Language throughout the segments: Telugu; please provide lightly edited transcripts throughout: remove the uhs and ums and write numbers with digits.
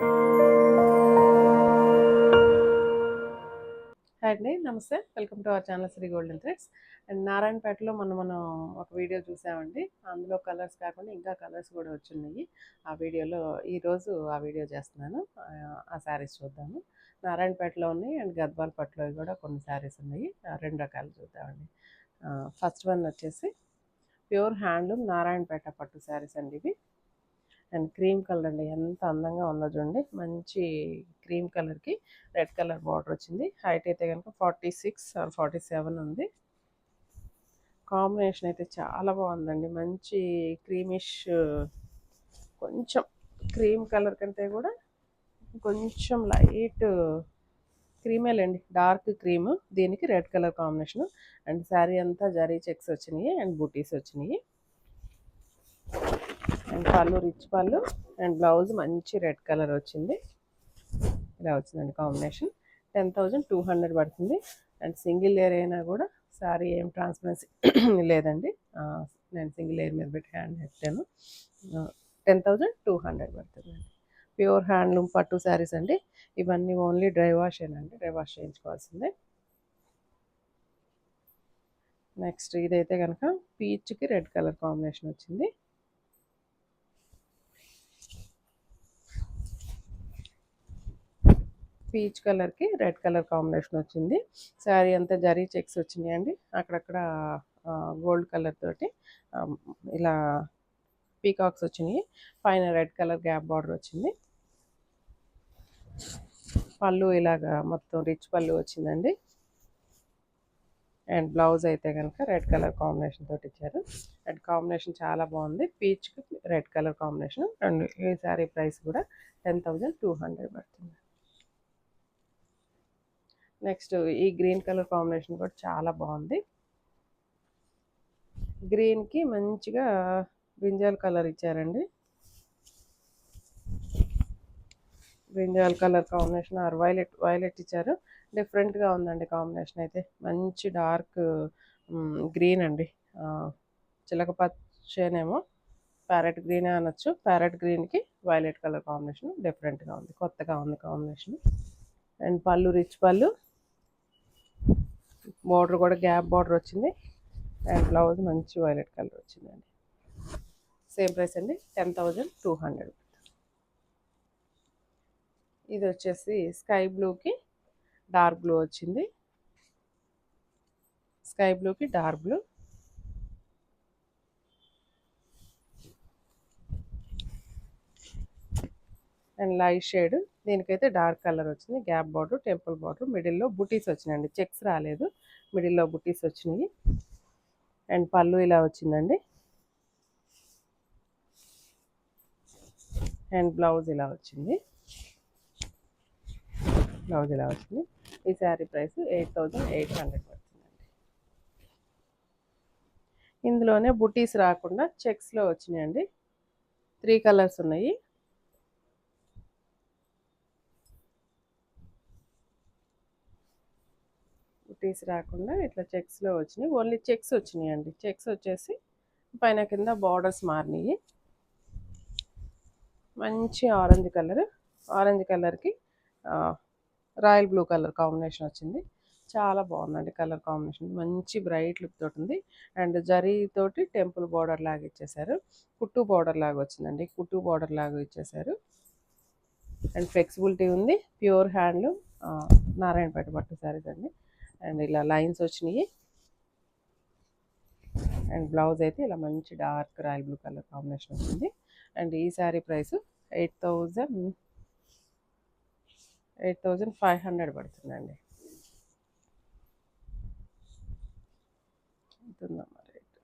హాయ్ అండి, namaste. Welcome to our channel Shri golden threads. And నారాయణపేటలో మనం ఒక వీడియో చూసామండి. అందులో కలర్స్ కాకుండా ఇంకా కలర్స్ కూడా వచ్చినాయి. ఆ వీడియోలో ఈరోజు ఆ వీడియో చేస్తున్నాను. ఆ శారీస్ చూద్దాము. నారాయణపేటలో ఉన్నాయి అండ్ గద్వాల్ పట్టులో కూడా కొన్ని శారీస్ ఉన్నాయి. రెండు రకాలు చూద్దామండి. ఫస్ట్ వన్ వచ్చేసి ప్యూర్ హ్యాండ్లూమ్ నారాయణపేట పట్టు శారీస్ అండి ఇవి. అండ్ క్రీమ్ కలర్ అండి, ఎంత అందంగా ఉందో చూడండి. మంచి క్రీమ్ కలర్కి రెడ్ కలర్ బార్డర్ వచ్చింది. హైట్ అయితే కనుక 46 ఆర్ 47 ఉంది. కాంబినేషన్ అయితే చాలా బాగుందండి. మంచి క్రీమిష్, కొంచెం క్రీమ్ కలర్ కంటే కూడా కొంచెం లైట్ క్రీమేలండి, డార్క్ క్రీమ్. దీనికి red colour combination. And sari అంతా జరీ చెక్స్ వచ్చినాయి అండ్ బూటీస్ వచ్చినాయి. అండ్ పళ్ళు రిచ్ పళ్ళు అండ్ బ్లౌజ్ మంచి రెడ్ కలర్ వచ్చింది. ఇలా వచ్చిందండి కాంబినేషన్. 10,200 పడుతుంది. అండ్ సింగిల్ లేయర్ అయినా కూడా శారీ ఏం ట్రాన్స్పరెన్సీ లేదండి. నేను సింగిల్ లేయర్ మీద పెట్టి హ్యాండ్ పెట్టాను. 10,200 పడుతుందండి. ప్యూర్ హ్యాండ్లూమ్ పట్టు శారీస్ అండి ఇవన్నీ. ఓన్లీ డ్రై వాష్ ఏనండి, డ్రై వాష్ చేయించుకోవాల్సిందే. నెక్స్ట్ ఇదైతే కనుక పీచ్కి రెడ్ కలర్ కాంబినేషన్ వచ్చింది. పీచ్ కలర్కి రెడ్ కలర్ కాంబినేషన్ వచ్చింది. శారీ అంతా జరీ చెక్స్ వచ్చినాయండి. అక్కడక్కడ గోల్డ్ కలర్ తోటి ఇలా పీకాక్స్ వచ్చినాయి. పైన రెడ్ కలర్ గ్యాప్ బార్డర్ వచ్చింది. పళ్ళు ఇలాగా మొత్తం రిచ్ పళ్ళు వచ్చిందండి. అండ్ బ్లౌజ్ అయితే కనుక రెడ్ కలర్ కాంబినేషన్ తోటి ఇచ్చారు. అండ్ కాంబినేషన్ చాలా బాగుంది. పీచ్కి రెడ్ కలర్ కాంబినేషన్. అండ్ ఈ శారీ ప్రైస్ కూడా 10,200 పడుతుంది. నెక్స్ట్ ఈ గ్రీన్ కలర్ కాంబినేషన్ కూడా చాలా బాగుంది. గ్రీన్కి మంచిగా బ్రింజాల్ కలర్ ఇచ్చారండి. Brinjal colour combination or violet ఇచ్చారు. డిఫరెంట్గా ఉందండి కాంబినేషన్ అయితే. మంచి డార్క్ గ్రీన్ అండి. చిలక పచ్చనేమో ప్యారెట్ గ్రీనే అనొచ్చు. ప్యారెట్ గ్రీన్కి వైలెట్ కలర్ కాంబినేషన్ డిఫరెంట్గా ఉంది, కొత్తగా ఉంది కాంబినేషన్. అండ్ పళ్ళు రిచ్ పళ్ళు, బార్డర్ కూడా గ్యాప్ బార్డర్ వచ్చింది. అండ్ బ్లౌజ్ మంచి వైలెట్ కలర్ వచ్చిందండి. సేమ్ ప్రైస్ అండి, 10,200. ఇది వచ్చేసి స్కై బ్లూకి డార్క్ బ్లూ వచ్చింది. స్కై బ్లూకి dark blue. And light shade, దీనికైతే డార్క్ కలర్ వచ్చింది. గ్యాప్ బార్డర్, టెంపుల్ బార్డర్, మిడిల్లో బుటీస్ వచ్చినాయండి. చెక్స్ రాలేదు, మిడిల్లో బుటీస్ వచ్చినాయి. అండ్ పళ్ళు ఇలా వచ్చిందండి. అండ్ బ్లౌజ్ ఇలా వచ్చింది. బ్లౌజ్ ఇలా వచ్చింది. ఈ శారీ ప్రైస్ 8,800 పడుతుందండి. ఇందులోనే బుటీస్ రాకుండా చెక్స్లో వచ్చినాయండి. 3 కలర్స్ ఉన్నాయి. బుటీస్ రాకుండా ఇట్లా చెక్స్లో వచ్చినాయి. ఓన్లీ చెక్స్ వచ్చినాయి అండి. చెక్స్ వచ్చేసి పైన కింద బార్డర్స్ మారినాయి. మంచి ఆరెంజ్ కలర్, ఆరెంజ్ కలర్కి రాయల్ బ్లూ కలర్ కాంబినేషన్ వచ్చింది. చాలా బాగుందండి కలర్ కాంబినేషన్. మంచి బ్రైట్ లుక్ తోటి ఉంది. అండ్ జరీ తోటి టెంపుల్ బార్డర్ లాగా ఇచ్చేసారు. కుట్టు బార్డర్ లాగా వచ్చిందండి, కుట్టు బార్డర్ లాగా ఇచ్చేసారు. అండ్ ఫ్లెక్సిబిలిటీ ఉంది. ప్యూర్ హ్యాండ్లూమ్ నారాయణపేట పట్టు శారీస్ అండి. అండ్ ఇలా లైన్స్ వచ్చినాయి. అండ్ బ్లౌజ్ అయితే ఇలా మంచి dark royal blue colour combination వచ్చింది. అండ్ ఈ శారీ ప్రైస్ 8,500 పడుతుందండి. ఉంటుందమ్మా రేట్,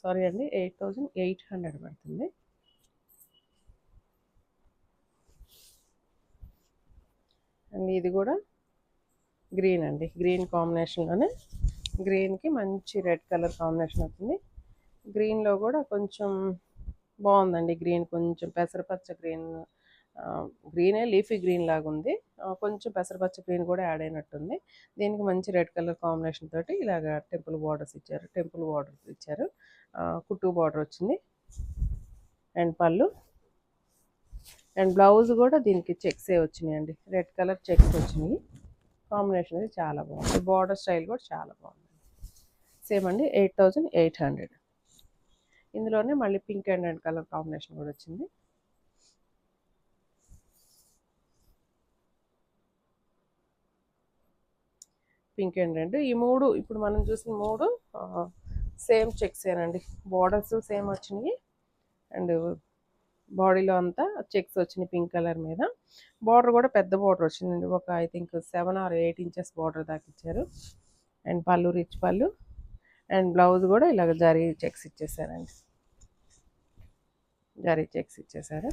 సారీ అండి, 8,800 పడుతుంది. అండ్ ఇది కూడా గ్రీన్ అండి, గ్రీన్ కాంబినేషన్లోనే. గ్రీన్కి మంచి రెడ్ కలర్ కాంబినేషన్ వచ్చింది. గ్రీన్లో కూడా కొంచెం బాగుందండి. గ్రీన్ కొంచెం పెసరపచ్చ గ్రీన్, గ్రీనే లీఫీ గ్రీన్ లాగా ఉంది. కొంచెం పెసరపచ్చ గ్రీన్ కూడా యాడ్ అయినట్టుంది. దీనికి మంచి రెడ్ కలర్ కాంబినేషన్ తోటి ఇలాగ టెంపుల్ బార్డర్స్ ఇచ్చారు. కుట్టు బార్డర్ వచ్చింది. అండ్ పళ్ళు. అండ్ బ్లౌజ్ కూడా దీనికి చెక్సే వచ్చినాయండి, రెడ్ కలర్ చెక్స్ వచ్చినాయి. కాంబినేషన్ అనేది చాలా బాగుంది, బార్డర్ స్టైల్ కూడా చాలా బాగుంది. సేమ్ అండి 8800. ఇందులోనే మళ్ళీ pink and red colour combination కూడా వచ్చింది. పింక్ అండ్ రెడ్, ఈ మూడు ఇప్పుడు మనం చూసిన మూడు సేమ్ చెక్సేనండి. బార్డర్స్ సేమ్ వచ్చినాయి అండ్ బాడీలో అంతా చెక్స్ వచ్చినాయి పింక్ కలర్ మీద. బార్డర్ కూడా పెద్ద బార్డర్ వచ్చిందండి, ఒక I think 7 or 8 inches border దాకా ఇచ్చారు. అండ్ పళ్ళు రిచ్ పళ్ళు. అండ్ బ్లౌజ్ కూడా ఇలాగ జరీ చెక్స్ ఇచ్చేసారండి, జరీ చెక్స్ ఇచ్చేసారు.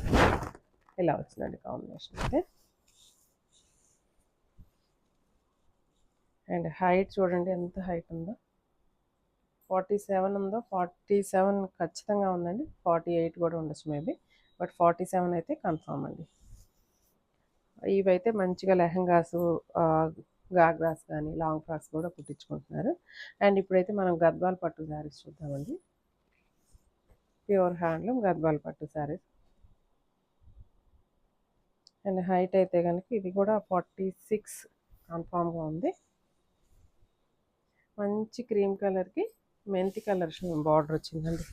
ఇలా వచ్చిందండి కాంబినేషన్ అయితే. అండ్ హైట్ చూడండి ఎంత హైట్ ఉందో, 47 ఉందో, 47 ఖచ్చితంగా ఉందండి, 48 కూడా ఉండొచ్చు మేబీ, బట్ 47 అయితే కన్ఫామ్ అండి. ఇవైతే మంచిగా లెహంగాస్, గాగ్రాస్ కానీ లాంగ్ ఫ్రాక్స్ కూడా కుట్టించుకుంటున్నారు. అండ్ ఇప్పుడైతే మనం గద్వాల్ పట్టు శారీస్ చూద్దామండి. ప్యూర్ హ్యాండ్లూమ్ గద్వాల్ పట్టు శారీస్. అండ్ హైట్ అయితే కనుక ఇది కూడా 46 కన్ఫామ్గా ఉంది. మంచి క్రీమ్ కలర్కి మెంతి కలర్ బార్డర్ వచ్చిందండి,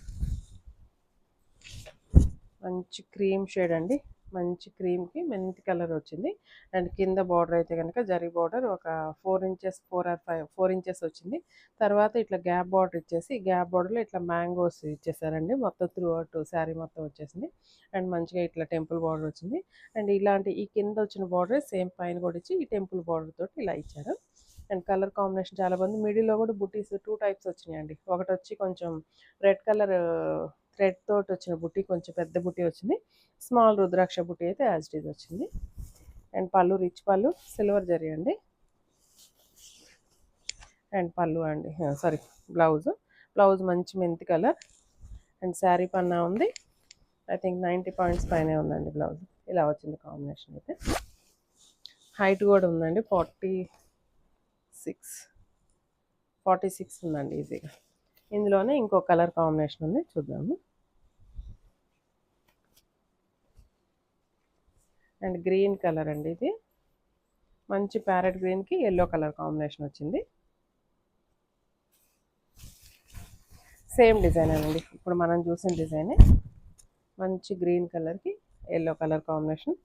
మంచి క్రీమ్ షేడ్ అండి, మంచి క్రీమ్కి మెంతి కలర్ వచ్చింది. అండ్ కింద బార్డర్ అయితే కనుక జరీ బార్డర్ ఒక 4 inches 4 inches వచ్చింది. తర్వాత ఇట్లా గ్యాప్ బార్డర్ ఇచ్చేసి గ్యాప్ బార్డర్లో ఇట్లా మ్యాంగోస్ ఇచ్చేసారండి, మొత్తం త్రూ అవుట్ శారీ మొత్తం వచ్చేసింది. అండ్ మంచిగా ఇట్లా టెంపుల్ బార్డర్ వచ్చింది. అండ్ ఇలాంటి ఈ కింద వచ్చిన బార్డర్ సేమ్ పైన కూడా ఇచ్చి ఈ టెంపుల్ బార్డర్ తోటి ఇలా ఇచ్చారు. అండ్ కలర్ కాంబినేషన్ చాలా బాగుంది. మిడిల్లో కూడా బుటీస్ 2 types వచ్చినాయండి. ఒకటి వచ్చి కొంచెం రెడ్ కలర్ థ్రెడ్ తోటి వచ్చిన బుటీ, కొంచెం పెద్ద బుటీ వచ్చింది. స్మాల్ రుద్రాక్ష బుటీ అయితే యాజ్ ఇట్ ఈజ్ వచ్చింది. అండ్ పళ్ళు రిచ్ పళ్ళు, సిల్వర్ జరీ అండి. అండ్ పళ్ళు అండి, సారీ బ్లౌజ్ మంచి మెంతి కలర్. అండ్ శారీ పన్నా ఉంది, ఐ థింక్ 90 points పైనే ఉందండి బ్లౌజ్. ఇలా వచ్చింది కాంబినేషన్ అయితే. హైట్ కూడా ఉందండి, 46 ఉందండి ఈజీగా. ఇందులోనే ఇంకో కలర్ కాంబినేషన్ ఉంది, చూద్దాము. అండ్ గ్రీన్ కలర్ అండి, ఇది మంచి ప్యారెట్ గ్రీన్కి ఎల్లో కలర్ కాంబినేషన్ వచ్చింది. సేమ్ డిజైన్ అండి, ఇప్పుడు మనం చూసిన డిజైనే. మంచి గ్రీన్ కలర్కి ఎల్లో కలర్ కాంబినేషన్.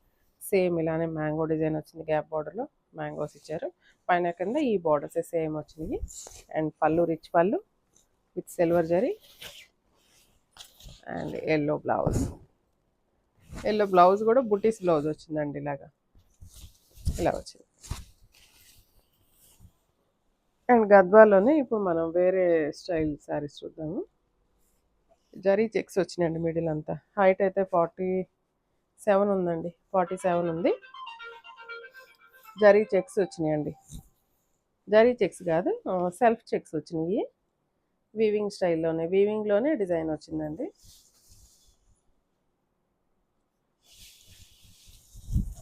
సేమ్ ఇలానే మ్యాంగో డిజైన్ వచ్చింది, గ్యాప్ బార్డర్లో మ్యాంగోస్ ఇచ్చారు. పైన కింద ఈ బార్డర్స్ సేమ్ వచ్చినాయి. అండ్ పళ్ళు రిచ్ పళ్ళు with silver zari. And yellow blouse కూడా బుటీస్ బ్లౌజ్ వచ్చిందండి, ఇలా వచ్చింది. అండ్ గద్వాల్లోనే ఇప్పుడు మనం వేరే స్టైల్ శారీస్ చూద్దాము. జరీ చెక్స్ వచ్చినాయండి మిడిల్ అంతా. హైట్ అయితే 47 ఉందండి, 47 ఉంది. జరీ చెక్స్ వచ్చినాయండి, జరీ చెక్స్ కాదు సెల్ఫ్ చెక్స్ వచ్చినాయి. వీవింగ్లోనే డిజైన్ వచ్చిందండి.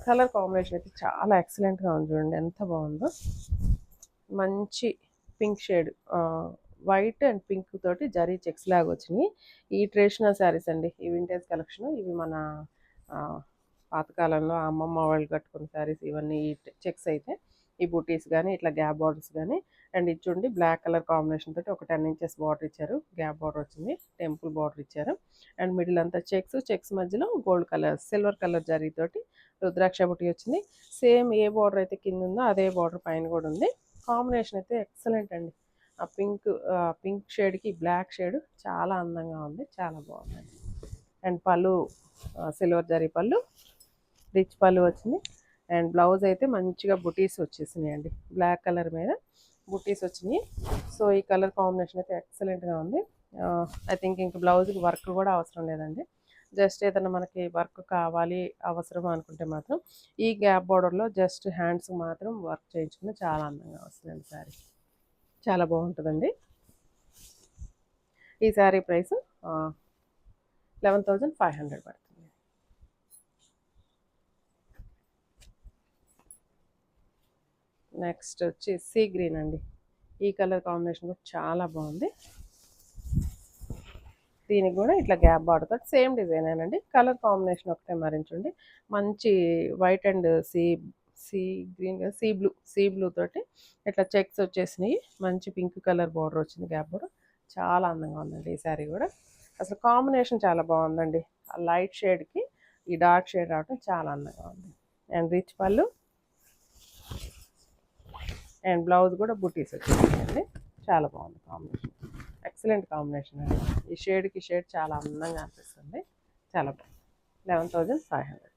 కలర్ కాంబినేషన్ అయితే చాలా ఎక్సలెంట్గా ఉంది, చూడండి ఎంత బాగుందో. మంచి pink shade, white and pink తోటి జరీ చెక్స్ లాగా వచ్చినాయి. ఈ ట్రెడిషనల్ శారీస్ అండి, ఈ వింటేజ్ కలెక్షన్. ఇవి మన పాతకాలంలో అమ్మమ్మ వాళ్ళు కట్టుకున్న శారీస్ ఇవన్నీ. ఈ చెక్స్ అయితే ఈ బూటీస్ కానీ ఇట్లా గ్యాప్ బార్డర్స్ కానీ. అండ్ ఇది చూడండి బ్లాక్ కలర్ కాంబినేషన్ తోటి ఒక 10 inches బార్డర్ ఇచ్చారు, గ్యాప్ బార్డర్ వచ్చింది, టెంపుల్ బార్డర్ ఇచ్చారు. అండ్ మిడిల్ అంతా చెక్స్ మధ్యలో gold colour silver colour zari తోటి రుద్రాక్ష బుటీ వచ్చింది. సేమ్ ఏ బార్డర్ అయితే కింద ఉందో అదే బార్డర్ పైన కూడా ఉంది. కాంబినేషన్ అయితే ఎక్సలెంట్ అండి. ఆ పింక్ షేడ్కి బ్లాక్ షేడ్ చాలా అందంగా ఉంది, చాలా బాగుందండి. అండ్ పళ్ళు సిల్వర్ జరీ పళ్ళు, రిచ్ పళ్ళు వచ్చింది. అండ్ బ్లౌజ్ అయితే మంచిగా బుటీస్ వచ్చేసినాయి అండి, బ్లాక్ కలర్ మీద బుటీస్ వచ్చినాయి. సో ఈ కలర్ కాంబినేషన్ అయితే ఎక్సలెంట్గా ఉంది. ఐ థింక్ ఇంక బ్లౌజ్కి వర్క్ కూడా అవసరం లేదండి. జస్ట్ ఏదైనా మనకి వర్క్ కావాలి అవసరం అనుకుంటే మాత్రం ఈ గ్యాప్ బార్డర్లో జస్ట్ హ్యాండ్స్ మాత్రం వర్క్ చేయించుకుని చాలా అందంగా వస్తుందండి శారీ, చాలా బాగుంటుందండి. ఈ శారీ ప్రైస్ 11,500 పడుతుంది. నెక్స్ట్ వచ్చి సీ గ్రీన్ అండి. ఈ కలర్ కాంబినేషన్ కూడా చాలా బాగుంది. దీనికి కూడా ఇట్లా గ్యాప్ బార్డర్ సేమ్ డిజైన్ అండి. కలర్ కాంబినేషన్ ఒకటే మరించండి. మంచి white and sea green sea blue తోటి ఇట్లా చెక్స్ వచ్చేసినాయి. మంచి పింక్ కలర్ బార్డర్ వచ్చింది, గ్యాప్ బార్డర్. చాలా అందంగా ఉందండి ఈ శారీ కూడా. అసలు కాంబినేషన్ చాలా బాగుందండి. ఆ లైట్ షేడ్కి ఈ డార్క్ షేడ్ రావడం చాలా అందంగా ఉంది. And rich pallu and blouse కూడా బుటీస్ వచ్చేసాయండి. చాలా బాగుంది కాంబినేషన్. ఎక్సలెంట్ కాంబినేషన్ అండి. ఈ షేడ్కి షేడ్ చాలా అందంగా అనిపిస్తుంది. చాలా బాగుంది. 11,500.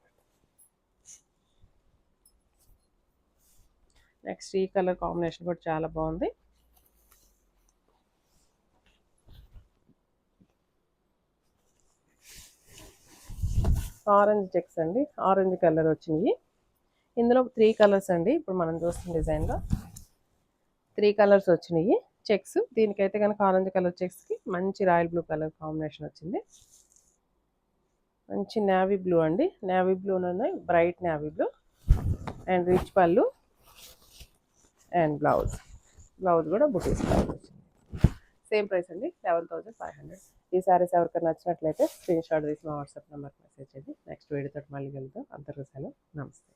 నెక్స్ట్ ఈ కలర్ కాంబినేషన్ కూడా చాలా బాగుంది. ఆరెంజ్ చెక్స్ అండి. ఆరెంజ్ కలర్ వచ్చినాయి. ఇందులో 3 కలర్స్ అండి. ఇప్పుడు మనం చూస్తున్న డిజైన్లో 3 కలర్స్ వచ్చినాయి చెక్స్. దీనికైతే కనుక ఆరెంజ్ కలర్ చెక్స్కి మంచి రాయల్ బ్లూ కలర్ కాంబినేషన్ వచ్చింది. మంచి నేవీ బ్లూ అండి. నేవీ బ్లూలోనే bright navy blue and rich pallu and blouse కూడా బుటీస్ బ్లౌజ్ వచ్చింది. సేమ్ ప్రైస్ అండి, 11,500. ఈ సారీస్ ఎవరికైనా నచ్చినట్లయితే స్క్రీన్ షాట్ తీసి మా వాట్సాప్ నెంబర్కి మెసేజ్ చేయండి. నెక్స్ట్ వీడియోతో మళ్ళీ వెళ్తాం. అంతవరకు సెలవు. నమస్తే.